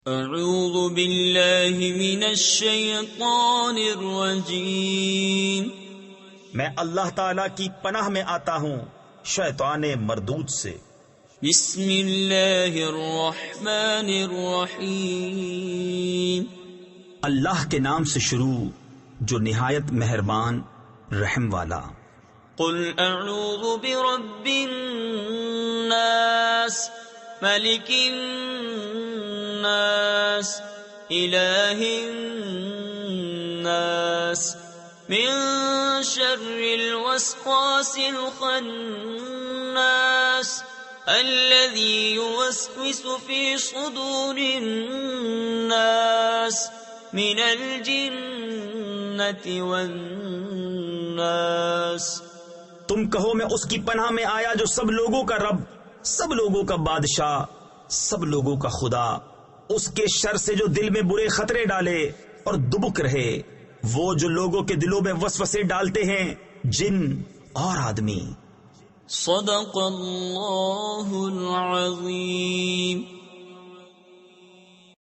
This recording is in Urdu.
اعوذ باللہ من الشیطان الرجیم، میں اللہ تعالی کی پناہ میں آتا ہوں شیطان مردود سے۔ بسم اللہ الرحمن الرحیم، اللہ کے نام سے شروع جو نہایت مہربان رحم والا۔ قل اعوذ برب الناس ملک الناس الہ الناس من شر الوسواس الخناس الذي يوسوس في صدور الناس من الجنة والناس۔ تم کہو میں اس کی پناہ میں آیا جو سب لوگوں کا رب، سب لوگوں کا بادشاہ، سب لوگوں کا خدا، اس کے شر سے جو دل میں برے خطرے ڈالے اور دبک رہے، وہ جو لوگوں کے دلوں میں وسوسے ڈالتے ہیں، جن اور آدمی۔ صدق اللہ